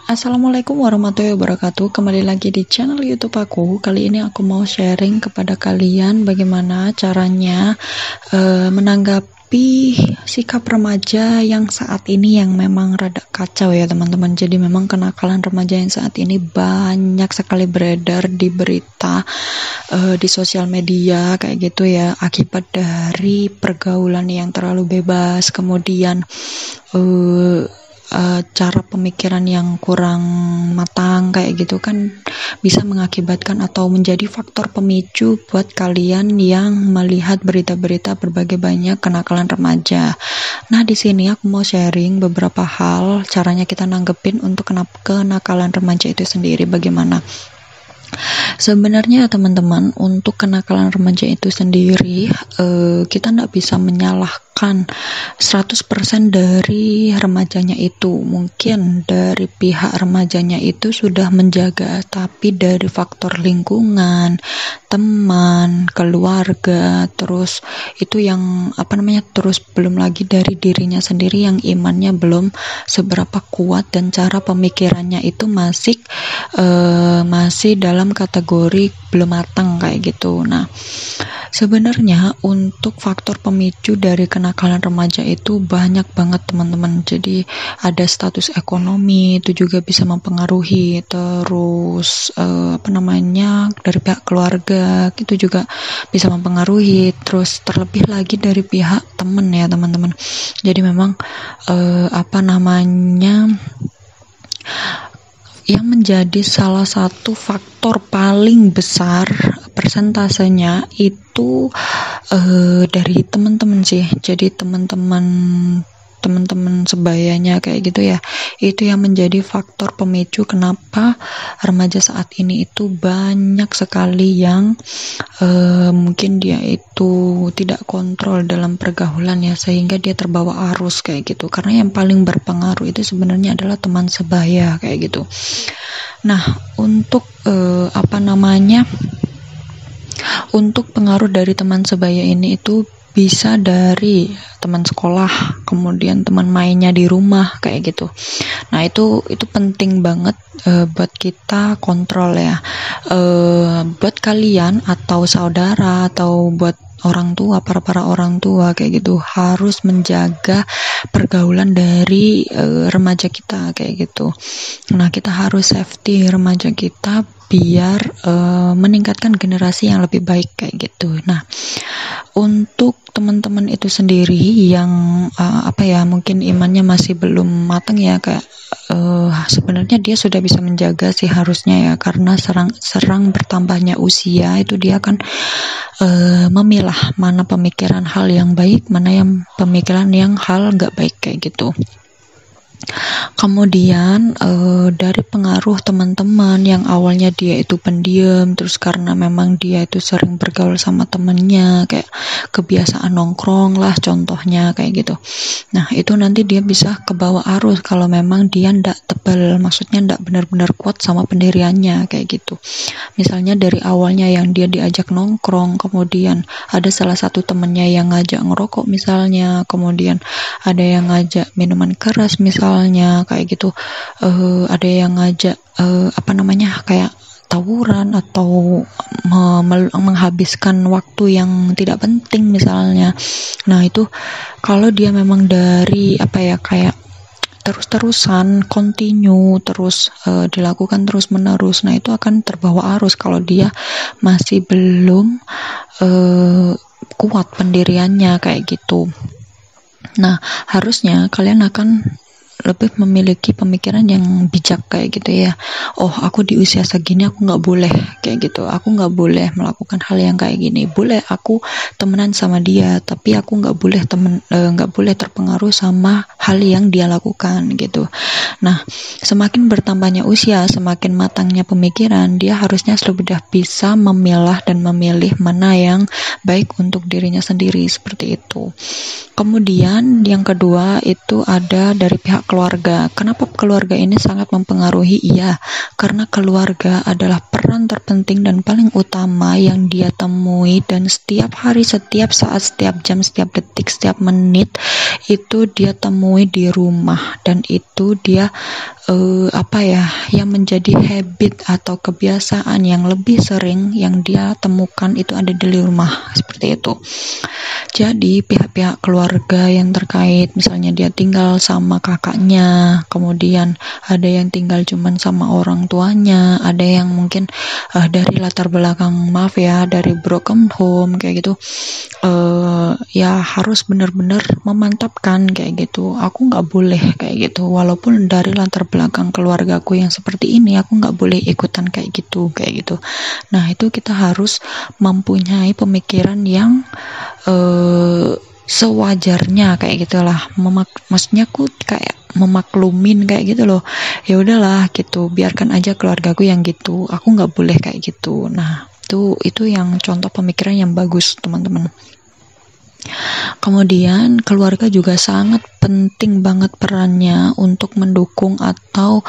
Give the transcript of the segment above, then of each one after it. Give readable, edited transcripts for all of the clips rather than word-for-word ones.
Assalamualaikum warahmatullahi wabarakatuh. Kembali lagi di channel YouTube aku. Kali ini aku mau sharing kepada kalian bagaimana caranya menanggapi sikap remaja yang saat ini yang memang rada kacau ya teman-teman. Jadi memang kenakalan remaja yang saat ini banyak sekali beredar di berita, di sosial media kayak gitu ya, akibat dari pergaulan yang terlalu bebas, kemudian cara pemikiran yang kurang matang kayak gitu kan bisa mengakibatkan atau menjadi faktor pemicu buat kalian yang melihat berita-berita berbagai banyak kenakalan remaja. Nah, di sini aku mau sharing beberapa hal caranya kita nanggepin untuk kenakalan remaja itu sendiri bagaimana. Sebenarnya teman-teman, untuk kenakalan remaja itu sendiri kita tidak bisa menyalahkan 100% dari remajanya itu. Mungkin dari pihak remajanya itu sudah menjaga, tapi dari faktor lingkungan, teman, keluarga, terus itu yang terus belum lagi dari dirinya sendiri yang imannya belum seberapa kuat dan cara pemikirannya itu masih dalam kategori belum matang kayak gitu. Nah, sebenarnya untuk faktor pemicu dari kenakalan remaja itu banyak banget teman-teman. Jadi ada status ekonomi itu juga bisa mempengaruhi, terus dari pihak keluarga itu juga bisa mempengaruhi, terus terlebih lagi dari pihak teman ya teman-teman. Jadi memang yang menjadi salah satu faktor paling besar persentasenya itu dari teman-teman sih. Jadi teman-teman sebayanya kayak gitu ya, itu yang menjadi faktor pemicu kenapa remaja saat ini itu banyak sekali yang mungkin dia itu tidak kontrol dalam pergaulan ya, sehingga dia terbawa arus kayak gitu. Karena yang paling berpengaruh itu sebenarnya adalah teman sebaya kayak gitu. Nah, untuk untuk pengaruh dari teman sebaya ini itu bisa dari teman sekolah, kemudian teman mainnya di rumah kayak gitu. Nah, itu penting banget buat kita kontrol ya. Buat kalian atau saudara atau buat orang tua, para orang tua kayak gitu, harus menjaga pergaulan dari remaja kita kayak gitu. Nah, kita harus safety remaja kita biar meningkatkan generasi yang lebih baik kayak gitu. Nah, untuk teman-teman itu sendiri yang mungkin imannya masih belum matang ya, kayak sebenarnya dia sudah bisa menjaga sih harusnya ya, karena serang bertambahnya usia itu dia akan memilah mana pemikiran hal yang baik, mana yang pemikiran yang hal nggak baik kayak gitu. Kemudian dari pengaruh teman-teman yang awalnya dia itu pendiam, terus karena memang dia itu sering bergaul sama temennya, kayak kebiasaan nongkrong lah contohnya kayak gitu. Nah, itu nanti dia bisa kebawa arus kalau memang dia ndak tebal, maksudnya ndak benar-benar kuat sama pendiriannya kayak gitu. Misalnya dari awalnya yang dia diajak nongkrong, kemudian ada salah satu temennya yang ngajak ngerokok misalnya, kemudian ada yang ngajak minuman keras misalnya kayak gitu, ada yang ngajak kayak tawuran atau menghabiskan waktu yang tidak penting misalnya. Nah, itu kalau dia memang dari kayak terus-terusan continue terus dilakukan terus-menerus, nah itu akan terbawa arus kalau dia masih belum kuat pendiriannya kayak gitu. Nah, harusnya kalian akan lebih memiliki pemikiran yang bijak kayak gitu ya. Oh, aku di usia segini aku nggak boleh kayak gitu, aku nggak boleh melakukan hal yang kayak gini. Boleh aku temenan sama dia, tapi aku nggak boleh terpengaruh sama hal yang dia lakukan gitu. Nah, semakin bertambahnya usia, semakin matangnya pemikiran, dia harusnya sudah bisa memilah dan memilih mana yang baik untuk dirinya sendiri seperti itu. Kemudian yang kedua itu ada dari pihak keluarga. Kenapa keluarga ini sangat mempengaruhi? Iya, karena keluarga adalah peran terpenting dan paling utama yang dia temui, dan setiap hari, setiap saat, setiap jam, setiap detik, setiap menit itu dia temui di rumah, dan itu dia apa ya, yang menjadi habit atau kebiasaan yang lebih sering yang dia temukan itu ada di rumah, seperti itu. Jadi pihak-pihak keluarga yang terkait, misalnya dia tinggal sama kakaknya, kemudian ada yang tinggal cuman sama orang tuanya, ada yang mungkin dari latar belakang, maaf ya, dari broken home kayak gitu, ya harus benar-benar memantapkan kayak gitu. Aku nggak boleh kayak gitu, walaupun dari latar belakang keluargaku yang seperti ini, aku nggak boleh ikutan kayak gitu. Nah, itu kita harus mempunyai pemikiran yang sewajarnya kayak gitulah. Maksudnya aku kayak memaklumin kayak gitu loh. Ya udahlah gitu, biarkan aja keluargaku yang gitu. Aku nggak boleh kayak gitu. Nah, itu yang contoh pemikiran yang bagus, teman-teman. Kemudian keluarga juga sangat penting banget perannya untuk mendukung atau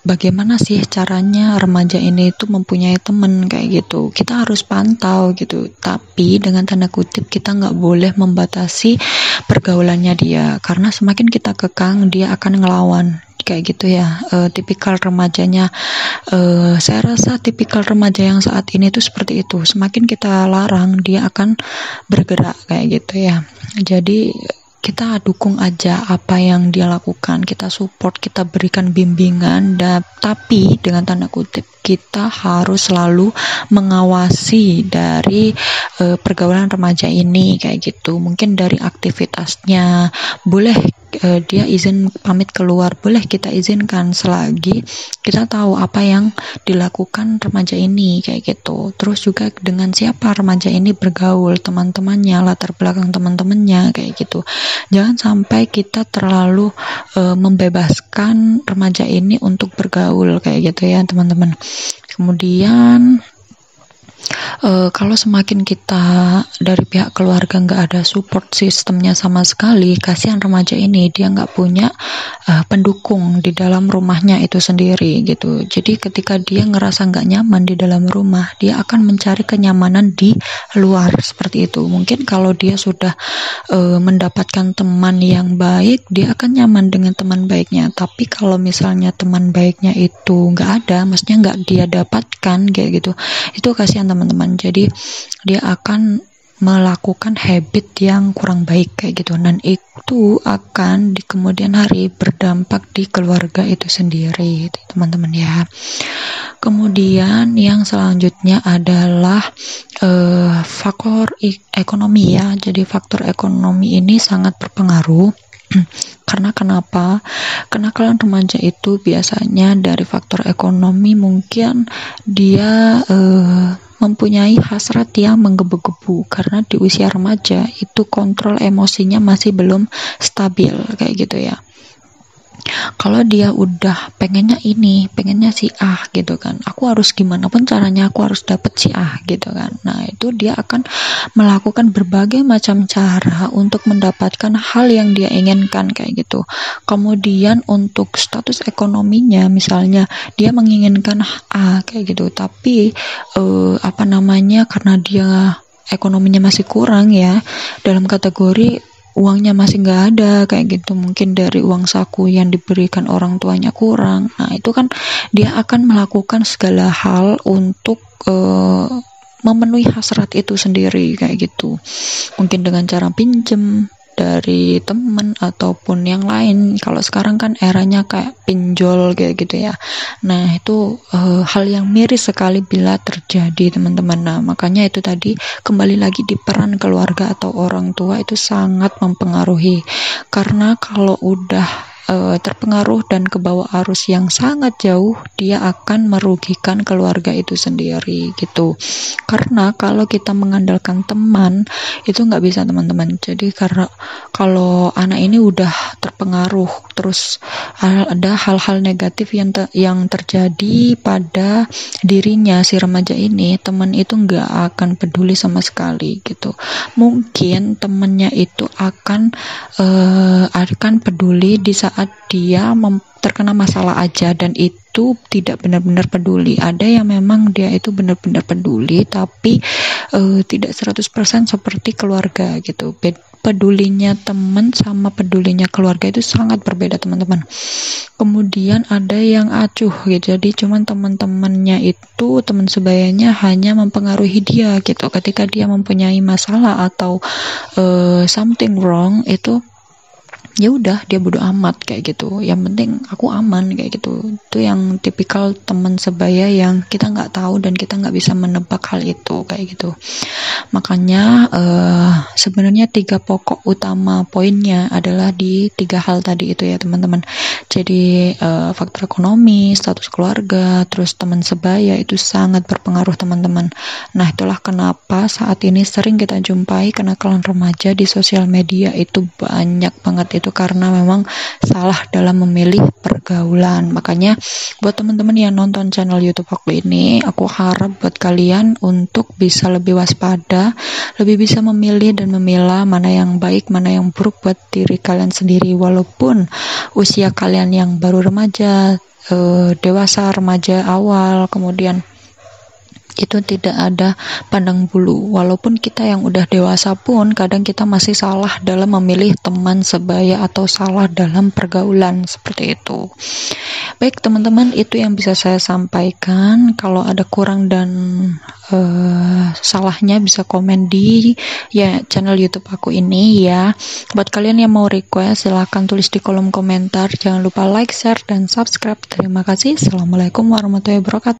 bagaimana sih caranya remaja ini itu mempunyai teman kayak gitu. Kita harus pantau gitu, tapi dengan tanda kutip kita nggak boleh membatasi pergaulannya dia, karena semakin kita kekang dia akan ngelawan kayak gitu ya. Tipikal remajanya, saya rasa tipikal remaja yang saat ini tuh seperti itu. Semakin kita larang dia akan bergerak kayak gitu ya. Jadi kita dukung aja apa yang dia lakukan, kita support, kita berikan bimbingan, tapi dengan tanda kutip kita harus selalu mengawasi dari pergaulan remaja ini kayak gitu. Mungkin dari aktivitasnya, boleh dia izin pamit keluar, boleh kita izinkan selagi kita tahu apa yang dilakukan remaja ini kayak gitu. Terus juga dengan siapa remaja ini bergaul, teman-temannya, latar belakang teman-temannya kayak gitu. Jangan sampai kita terlalu membebaskan remaja ini untuk bergaul kayak gitu ya, teman-teman. Kemudian kalau semakin kita dari pihak keluarga nggak ada support sistemnya sama sekali, kasihan remaja ini, dia nggak punya pendukung di dalam rumahnya itu sendiri gitu. Jadi ketika dia ngerasa nggak nyaman di dalam rumah, dia akan mencari kenyamanan di luar seperti itu. Mungkin kalau dia sudah mendapatkan teman yang baik, dia akan nyaman dengan teman baiknya. Tapi kalau misalnya teman baiknya itu nggak ada, maksudnya nggak dia dapatkan kayak gitu, itu kasihan teman-teman. Jadi dia akan melakukan habit yang kurang baik kayak gitu, dan itu akan di kemudian hari berdampak di keluarga itu sendiri, teman-teman ya. Kemudian yang selanjutnya adalah faktor ekonomi ya. Jadi faktor ekonomi ini sangat berpengaruh. Karena kenapa? Karena kalau remaja itu biasanya dari faktor ekonomi mungkin dia mempunyai hasrat yang menggebu-gebu, karena di usia remaja itu kontrol emosinya masih belum stabil kayak gitu ya. Kalau dia udah pengennya ini, pengennya si A gitu kan, aku harus gimana pun caranya aku harus dapet si A gitu kan. Nah itu dia akan melakukan berbagai macam cara untuk mendapatkan hal yang dia inginkan kayak gitu. Kemudian untuk status ekonominya, misalnya dia menginginkan A kayak gitu, tapi karena dia ekonominya masih kurang ya, dalam kategori uangnya masih nggak ada kayak gitu, mungkin dari uang saku yang diberikan orang tuanya kurang. Nah itu kan dia akan melakukan segala hal untuk memenuhi hasrat itu sendiri kayak gitu. Mungkin dengan cara pinjem dari teman ataupun yang lain. Kalau sekarang kan eranya kayak pinjol kayak gitu ya. Nah itu hal yang miris sekali bila terjadi, teman-teman. Nah makanya itu tadi kembali lagi di peran keluarga atau orang tua itu sangat mempengaruhi. Karena kalau udah terpengaruh dan kebawa arus yang sangat jauh, dia akan merugikan keluarga itu sendiri gitu. Karena kalau kita mengandalkan teman itu nggak bisa, teman-teman. Jadi karena kalau anak ini udah terpengaruh, terus ada hal-hal negatif yang terjadi pada dirinya si remaja ini, teman itu nggak akan peduli sama sekali gitu. Mungkin temannya itu akan peduli di saat dia terkena masalah aja, dan itu tidak benar-benar peduli. Ada yang memang dia itu benar-benar peduli, tapi tidak 100% seperti keluarga gitu. pedulinya teman sama pedulinya keluarga itu sangat berbeda, teman-teman. Kemudian ada yang acuh gitu, jadi cuman teman-temannya itu, teman sebayanya hanya mempengaruhi dia gitu. Ketika dia mempunyai masalah atau something wrong, itu ya udah dia bodo amat kayak gitu, yang penting aku aman kayak gitu. Itu yang tipikal teman sebaya yang kita nggak tahu dan kita nggak bisa menebak hal itu kayak gitu. Makanya sebenarnya 3 pokok utama poinnya adalah di 3 hal tadi itu ya, teman-teman. Jadi faktor ekonomi, status keluarga, terus teman sebaya itu sangat berpengaruh, teman-teman. Nah, itulah kenapa saat ini sering kita jumpai kenakalan remaja di sosial media itu banyak banget, itu karena memang salah dalam memilih pergaulan. Makanya buat teman-teman yang nonton channel YouTube aku ini, aku harap buat kalian untuk bisa lebih waspada, lebih bisa memilih dan memilah mana yang baik, mana yang buruk buat diri kalian sendiri. Walaupun usia kalian yang baru remaja, dewasa, remaja awal, kemudian itu tidak ada pandang bulu. Walaupun kita yang udah dewasa pun kadang kita masih salah dalam memilih teman sebaya atau salah dalam pergaulan seperti itu. Baik teman-teman, itu yang bisa saya sampaikan. Kalau ada kurang dan salahnya bisa komen di channel YouTube aku ini ya. Buat kalian yang mau request silahkan tulis di kolom komentar. Jangan lupa like, share, dan subscribe. Terima kasih. Assalamualaikum warahmatullahi wabarakatuh.